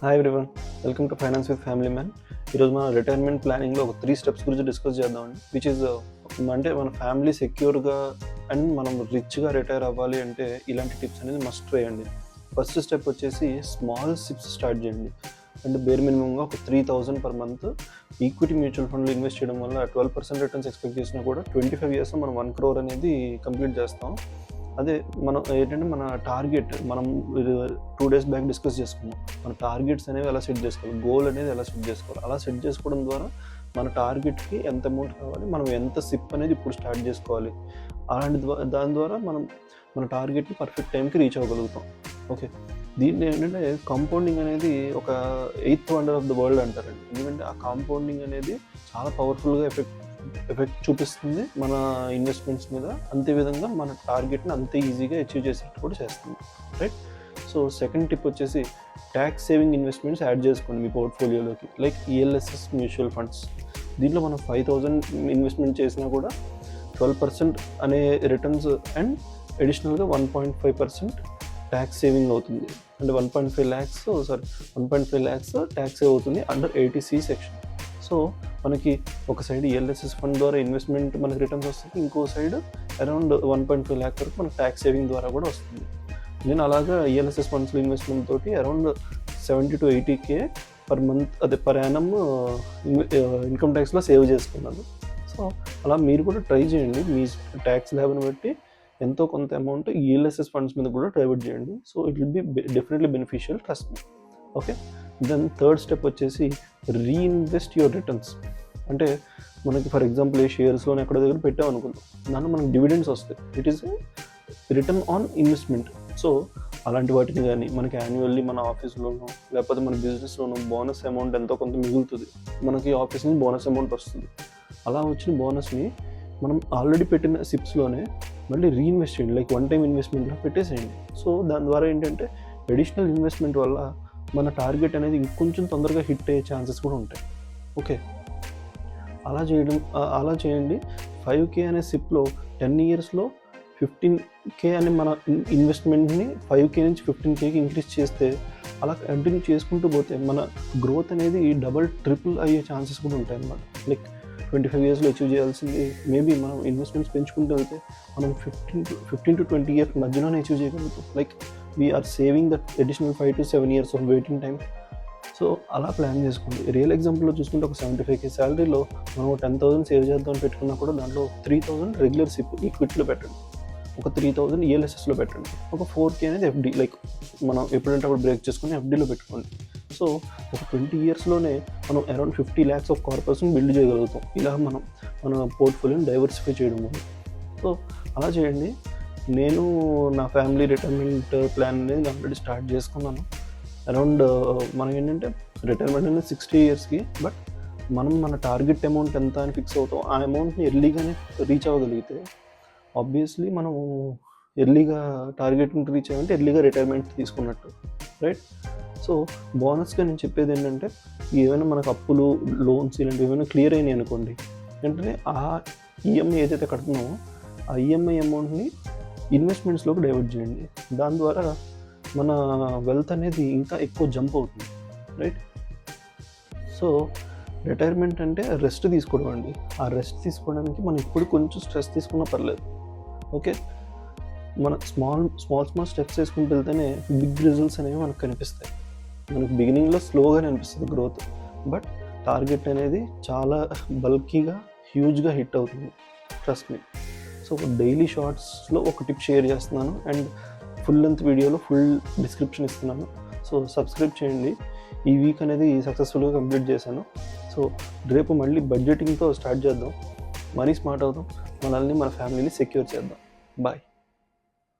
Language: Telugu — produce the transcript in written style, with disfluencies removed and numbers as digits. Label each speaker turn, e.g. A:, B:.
A: Hi everyone, welcome to finance with family man. ఈరోజు మన రిటైర్మెంట్ ప్లానింగ్లో ఒక 3 స్టెప్స్ గురించి డిస్కస్ చేద్దామండి. విచ్ ఈజ్ అంటే మన ఫ్యామిలీ సెక్యూర్గా అండ్ మనం రిచ్గా రిటైర్ అవ్వాలి అంటే ఇలాంటి టిప్స్ అనేది మస్ట్ ట్రై అండి. ఫస్ట్ స్టెప్ వచ్చేసి స్మాల్ సిప్స్ స్టార్ట్ చేయండి. అంటే బేర్ మినిమంగా ఒక 3,000 పర్ మంత్ ఈక్విటీ మ్యూచువల్ ఫండ్లో ఇన్వెస్ట్ చేయడం వల్ల 12% రిటర్న్స్ ఎక్స్పెక్ట్ చేసినా కూడా 25 ఇయర్స్లో మనం 1 crore అనేది కంప్లీట్ చేస్తాం. అదే మనం ఏంటంటే మన టార్గెట్ మనం 2 days బ్యాక్ డిస్కస్ చేసుకున్నాం. మన టార్గెట్స్ అనేవి ఎలా సెట్ చేసుకోవాలి, గోల్ అనేది ఎలా సెట్ చేసుకోవాలి. అలా సెట్ చేసుకోవడం ద్వారా మన టార్గెట్కి ఎంత అమౌంట్ కావాలి, మనం ఎంత సిప్ అనేది ఇప్పుడు స్టార్ట్ చేసుకోవాలి, అలాంటి దాని ద్వారా మనం మన టార్గెట్ని పర్ఫెక్ట్ టైంకి రీచ్ అవ్వగలుగుతాం. ఓకే, దీన్ని ఏంటంటే కాంపౌండింగ్ అనేది ఒక 8th wonder of the world అంటారండి. ఎందుకంటే ఆ కాంపౌండింగ్ అనేది చాలా పవర్ఫుల్గా ఎఫెక్ట్ చూపిస్తుంది మన ఇన్వెస్ట్మెంట్స్ మీద. అంతే విధంగా మన టార్గెట్ని అంతే ఈజీగా అచీవ్ చేసేట్టు కూడా చేస్తుంది, రైట్? సో సెకండ్ టిప్ వచ్చేసి ట్యాక్స్ సేవింగ్ ఇన్వెస్ట్మెంట్స్ యాడ్ చేసుకోండి మీ పోర్ట్ఫోలియోలోకి. Like ELSS mutual funds. దీంట్లో మనం 5,000 ఇన్వెస్ట్మెంట్ చేసినా కూడా 12% అనే రిటర్న్స్ అండ్ అడిషనల్గా 1.5% ట్యాక్స్ సేవింగ్ అవుతుంది. అంటే 1.5 lakhs ట్యాక్స్ సేవ్ అవుతుంది అండర్ 80C సెక్షన్. సో మనకి ఒక సైడ్ ELSS ఫండ్ ద్వారా ఇన్వెస్ట్మెంట్ మనకి రిటర్న్స్ వస్తుంది, ఇంకో సైడ్ అరౌండ్ 1.5 lakh వరకు మనకి ట్యాక్స్ సేవింగ్ ద్వారా కూడా వస్తుంది. నేను అలాగా ELSS ఫండ్స్లో ఇన్వెస్ట్మెంట్ తోటి around 70 to 80K per month, అదే పర్ యానమ్ ఇన్కమ్ ట్యాక్స్లో సేవ్ చేసుకున్నాను. సో అలా మీరు కూడా ట్రై చేయండి. మీ ట్యాక్స్ ల్యాబ్ని బట్టి ఎంతో కొంత అమౌంట్ ELSS ఫండ్స్ మీద కూడా డైవర్ట్ చేయండి. So it will be definitely beneficial, trust me. Okay, then third step వచ్చేసి రీఇన్వెస్ట్ యువర్ రిటర్న్స్. అంటే మనకి ఫర్ ఎగ్జాంపుల్ ఏ షేర్స్లోనే ఎక్కడో దగ్గర పెట్టాం అనుకుందాం, దాంట్లో మనకి డివిడెండ్స్ వస్తాయి. It is return on investment. So అలాంటి వాటిని కానీ మనకి యాన్యువల్లీ మన ఆఫీస్లోనో లేకపోతే మన బిజినెస్లోనో బోనస్ అమౌంట్ ఎంతో కొంత మిగులుతుంది. మనకి ఆఫీస్ నుంచి బోనస్ అమౌంట్ వస్తుంది. అలా వచ్చిన బోనస్ని మనం ఆల్రెడీ పెట్టిన సిప్స్లోనే మళ్ళీ రీఇన్వెస్ట్ చేయండి. లైక్ వన్ టైం ఇన్వెస్ట్మెంట్లో పెట్టేసేయండి. సో దాని ద్వారా ఏంటంటే అడిషనల్ ఇన్వెస్ట్మెంట్ వల్ల మన టార్గెట్ అనేది ఇంకొంచెం తొందరగా హిట్ అయ్యే ఛాన్సెస్ కూడా ఉంటాయి. ఓకే, అలా చేయండి. 5K అనే సిప్లో 10 yearsలో 15K అనే మన ఇన్వెస్ట్మెంట్ని 5K నుంచి 15Kకి ఇంక్రీజ్ చేస్తే అలా కంటిన్యూ చేసుకుంటూ పోతే మన గ్రోత్ అనేది డబల్ ట్రిపుల్ అయ్యే ఛాన్సెస్ కూడా ఉంటాయి అన్నమాట. లైక్ 25 yearsలో అచీవ్ చేయాల్సింది మేబీ మనం ఇన్వెస్ట్మెంట్స్ పెంచుకుంటూ వెళ్తే మనం 15 to 20 years మధ్యలోనే అచీవ్ చేయగలుగుతాం. Like we are saving that additional 5 to 7 years of waiting time. So అలా ప్లాన్ చేసుకోండి. రియల్ ఎగ్జాంపుల్లో చూసుకుంటే ఒక 75K శాలరీలో మనం 10,000 సేవ్ చేద్దామని పెట్టుకున్నా కూడా దాంట్లో 3,000 రెగ్యులర్ సిప్ ఈక్విటీలో పెట్టండి, ఒక 3,000 ELSSలో పెట్టండి, ఒక 4K అనేది FD, లైక్ మనం ఎప్పుడంటే అప్పుడు బ్రేక్ చేసుకుని FDలో పెట్టుకోండి. సో ఒక 20 yearsలోనే మనం around 50 lakhs of corporation build చేయగలుగుతాం. ఇలా మన పోర్ట్ఫోలియోని డైవర్సిఫై చేయడం వల్ల. సో అలా చేయండి. నేను నా ఫ్యామిలీ రిటైర్మెంట్ ప్లాన్ అనేది ఆల్రెడీ స్టార్ట్ చేసుకున్నాను. అరౌండ్ మనం ఏంటంటే రిటైర్మెంట్ అనేది 60 yearsకి, బట్ మనం మన టార్గెట్ అమౌంట్ ఎంత అని ఫిక్స్ అవుతాం. ఆ అమౌంట్ని ఎర్లీగానే రీచ్ అవ్వగలిగితే ఆబ్వియస్లీ మనం ఎర్లీగా టార్గెట్ని రీచ్ అయ్యామంటే ఎర్లీగా రిటైర్మెంట్ తీసుకున్నట్టు, రైట్? సో బోనస్గా నేను చెప్పేది ఏంటంటే ఏమైనా మనకు అప్పులు, లోన్స్ ఇలాంటివి ఏమైనా క్లియర్ అయినాయి అనుకోండి, వెంటనే ఆ ఈఎంఐ ఏదైతే కడుతున్నామో ఆ ఈఎంఐ అమౌంట్ని ఇన్వెస్ట్మెంట్స్లోకి డైవర్ట్ చేయండి. దాని ద్వారా మన వెల్త్ అనేది ఇంకా ఎక్కువ జంప్ అవుతుంది, రైట్? సో రిటైర్మెంట్ అంటే రెస్ట్ తీసుకోవడం అండి. ఆ రెస్ట్ తీసుకోవడానికి మనం ఇప్పుడు కొంచెం స్ట్రెస్ తీసుకున్నా పర్లేదు. ఓకే, మన స్మాల్ స్టెప్స్ వేసుకుంటూ వెళ్తేనే బిగ్ రిజల్ట్స్ అనేవి మనకు కనిపిస్తాయి. మనకు బిగినింగ్లో స్లోగానే అనిపిస్తుంది గ్రోత్, బట్ టార్గెట్ అనేది చాలా బల్కీగా హ్యూజ్గా హిట్ అవుతుంది, ట్రస్ట్ మీ. సో డైలీ షార్ట్స్లో ఒక టిప్ షేర్ చేస్తున్నాను అండ్ ఫుల్ లెంత్ వీడియోలో ఫుల్ డిస్క్రిప్షన్ ఇస్తున్నాను. సో సబ్స్క్రైబ్ చేయండి. ఈ వీక్ అనేది సక్సెస్ఫుల్గా కంప్లీట్ చేశాను. సో రేపు మళ్ళీ బడ్జెటింగ్తో స్టార్ట్ చేద్దాం, మనీ స్మార్ట్ అవుదాం, మనల్ని మన ఫ్యామిలీని సెక్యూర్ చేద్దాం. బాయ్.